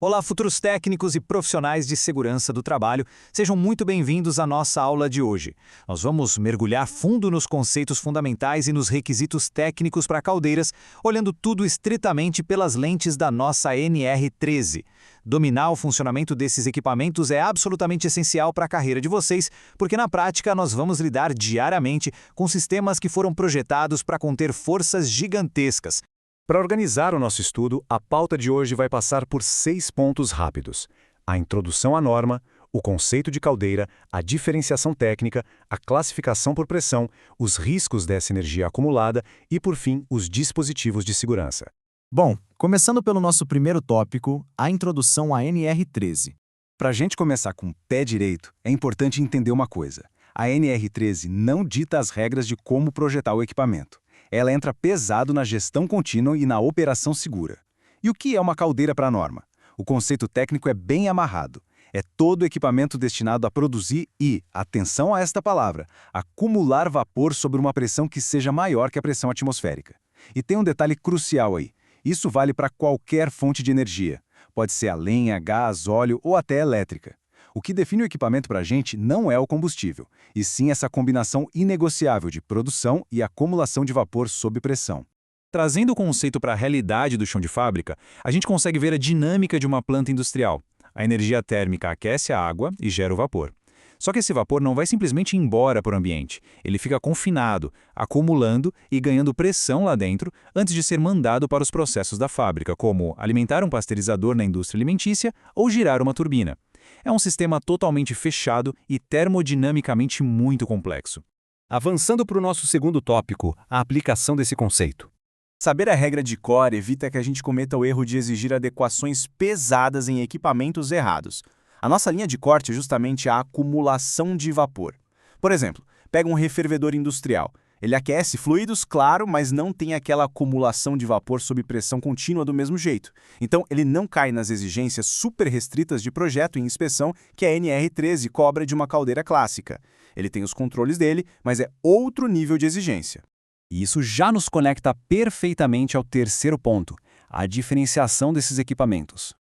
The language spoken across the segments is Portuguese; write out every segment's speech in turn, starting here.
Olá, futuros técnicos e profissionais de segurança do trabalho, sejam muito bem-vindos à nossa aula de hoje. Nós vamos mergulhar fundo nos conceitos fundamentais e nos requisitos técnicos para caldeiras, olhando tudo estritamente pelas lentes da nossa NR13. Dominar o funcionamento desses equipamentos é absolutamente essencial para a carreira de vocês, porque na prática nós vamos lidar diariamente com sistemas que foram projetados para conter forças gigantescas. Para organizar o nosso estudo, a pauta de hoje vai passar por 6 pontos rápidos: a introdução à norma, o conceito de caldeira, a diferenciação técnica, a classificação por pressão, os riscos dessa energia acumulada e, por fim, os dispositivos de segurança. Bom, começando pelo nosso primeiro tópico, a introdução à NR13. Para a gente começar com o pé direito, é importante entender uma coisa. A NR13 não dita as regras de como projetar o equipamento. Ela entra pesado na gestão contínua e na operação segura. E o que é uma caldeira para a norma? O conceito técnico é bem amarrado. É todo equipamento destinado a produzir e, atenção a esta palavra, acumular vapor sob uma pressão que seja maior que a pressão atmosférica. E tem um detalhe crucial aí. Isso vale para qualquer fonte de energia. Pode ser a lenha, gás, óleo ou até elétrica. O que define o equipamento para a gente não é o combustível, e sim essa combinação inegociável de produção e acumulação de vapor sob pressão. Trazendo o conceito para a realidade do chão de fábrica, a gente consegue ver a dinâmica de uma planta industrial. A energia térmica aquece a água e gera o vapor. Só que esse vapor não vai simplesmente embora para o ambiente. Ele fica confinado, acumulando e ganhando pressão lá dentro antes de ser mandado para os processos da fábrica, como alimentar um pasteurizador na indústria alimentícia ou girar uma turbina. É um sistema totalmente fechado e termodinamicamente muito complexo. Avançando para o nosso segundo tópico, a aplicação desse conceito. Saber a regra de cor evita que a gente cometa o erro de exigir adequações pesadas em equipamentos errados. A nossa linha de corte é justamente a acumulação de vapor. Por exemplo, pega um refervedor industrial. Ele aquece fluidos, claro, mas não tem aquela acumulação de vapor sob pressão contínua do mesmo jeito. Então, ele não cai nas exigências super restritas de projeto e inspeção que a NR13 cobra de uma caldeira clássica. Ele tem os controles dele, mas é outro nível de exigência. E isso já nos conecta perfeitamente ao terceiro ponto, a diferenciação desses equipamentos.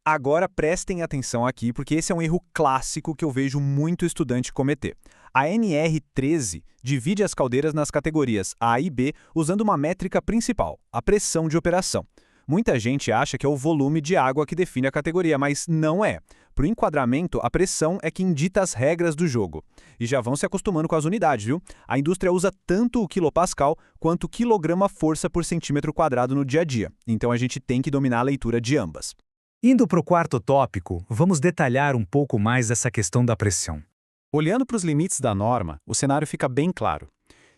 Agora prestem atenção aqui, porque esse é um erro clássico que eu vejo muito estudante cometer. A NR13 divide as caldeiras nas categorias A e B usando uma métrica principal, a pressão de operação. Muita gente acha que é o volume de água que define a categoria, mas não é. Para o enquadramento, a pressão é quem dita as regras do jogo. E já vão se acostumando com as unidades, viu? A indústria usa tanto o quilopascal quanto o quilograma-força por centímetro quadrado no dia a dia. Então a gente tem que dominar a leitura de ambas. Indo para o quarto tópico, vamos detalhar um pouco mais essa questão da pressão. Olhando para os limites da norma, o cenário fica bem claro.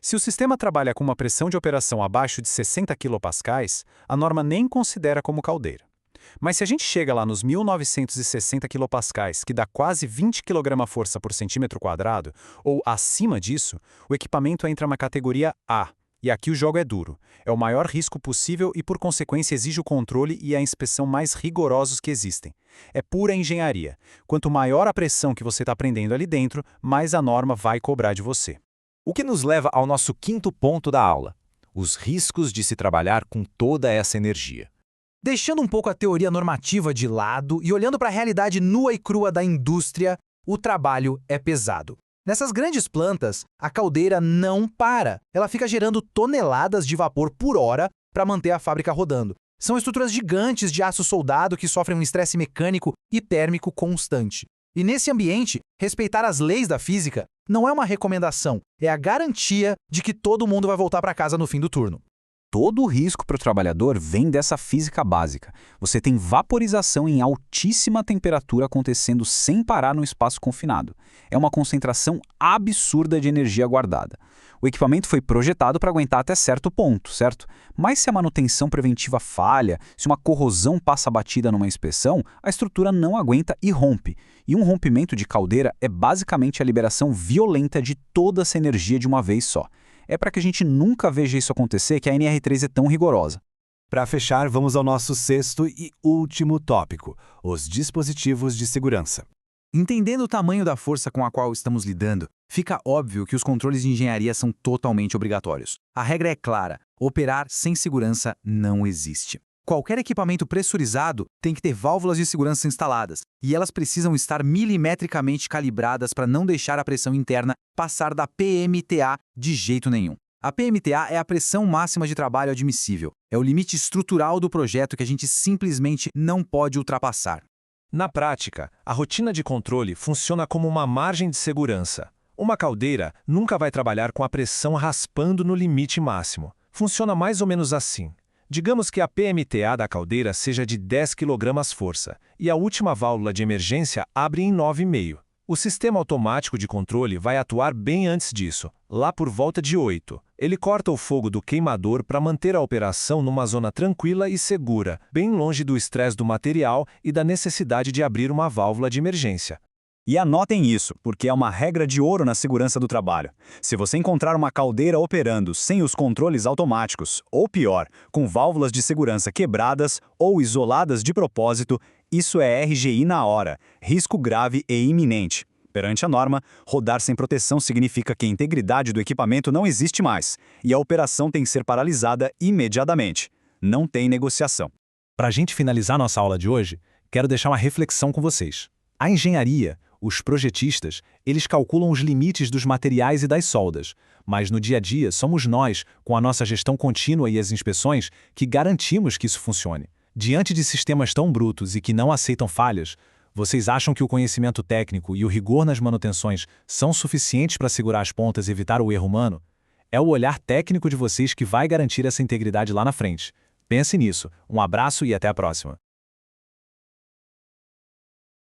Se o sistema trabalha com uma pressão de operação abaixo de 60 kPa, a norma nem considera como caldeira. Mas se a gente chega lá nos 1960 kPa, que dá quase 20 kgf por centímetro quadrado, ou acima disso, o equipamento entra na categoria A. E aqui o jogo é duro. É o maior risco possível e, por consequência, exige o controle e a inspeção mais rigorosos que existem. É pura engenharia. Quanto maior a pressão que você está prendendo ali dentro, mais a norma vai cobrar de você. O que nos leva ao nosso quinto ponto da aula: os riscos de se trabalhar com toda essa energia. Deixando um pouco a teoria normativa de lado e olhando para a realidade nua e crua da indústria, o trabalho é pesado. Nessas grandes plantas, a caldeira não para. Ela fica gerando toneladas de vapor por hora para manter a fábrica rodando. São estruturas gigantes de aço soldado que sofrem um estresse mecânico e térmico constante. E nesse ambiente, respeitar as leis da física não é uma recomendação, é a garantia de que todo mundo vai voltar para casa no fim do turno. Todo o risco para o trabalhador vem dessa física básica. Você tem vaporização em altíssima temperatura acontecendo sem parar no espaço confinado. É uma concentração absurda de energia guardada. O equipamento foi projetado para aguentar até certo ponto, certo? Mas se a manutenção preventiva falha, se uma corrosão passa batida numa inspeção, a estrutura não aguenta e rompe. E um rompimento de caldeira é basicamente a liberação violenta de toda essa energia de uma vez só. É para que a gente nunca veja isso acontecer que a NR13 é tão rigorosa. Para fechar, vamos ao nosso sexto e último tópico: os dispositivos de segurança. Entendendo o tamanho da força com a qual estamos lidando, fica óbvio que os controles de engenharia são totalmente obrigatórios. A regra é clara: operar sem segurança não existe. Qualquer equipamento pressurizado tem que ter válvulas de segurança instaladas, e elas precisam estar milimetricamente calibradas para não deixar a pressão interna passar da PMTA de jeito nenhum. A PMTA é a pressão máxima de trabalho admissível. É o limite estrutural do projeto que a gente simplesmente não pode ultrapassar. Na prática, a rotina de controle funciona como uma margem de segurança. Uma caldeira nunca vai trabalhar com a pressão raspando no limite máximo. Funciona mais ou menos assim. Digamos que a PMTA da caldeira seja de 10 kg-força e a última válvula de emergência abre em 9,5. O sistema automático de controle vai atuar bem antes disso, lá por volta de 8. Ele corta o fogo do queimador para manter a operação numa zona tranquila e segura, bem longe do estresse do material e da necessidade de abrir uma válvula de emergência. E anotem isso, porque é uma regra de ouro na segurança do trabalho. Se você encontrar uma caldeira operando sem os controles automáticos, ou pior, com válvulas de segurança quebradas ou isoladas de propósito, isso é RGI na hora, risco grave e iminente. Perante a norma, rodar sem proteção significa que a integridade do equipamento não existe mais, e a operação tem que ser paralisada imediatamente. Não tem negociação. Para a gente finalizar nossa aula de hoje, quero deixar uma reflexão com vocês. A engenharia, os projetistas, eles calculam os limites dos materiais e das soldas, mas no dia a dia somos nós, com a nossa gestão contínua e as inspeções, que garantimos que isso funcione. Diante de sistemas tão brutos e que não aceitam falhas, vocês acham que o conhecimento técnico e o rigor nas manutenções são suficientes para segurar as pontas e evitar o erro humano? É o olhar técnico de vocês que vai garantir essa integridade lá na frente. Pense nisso. Um abraço e até a próxima.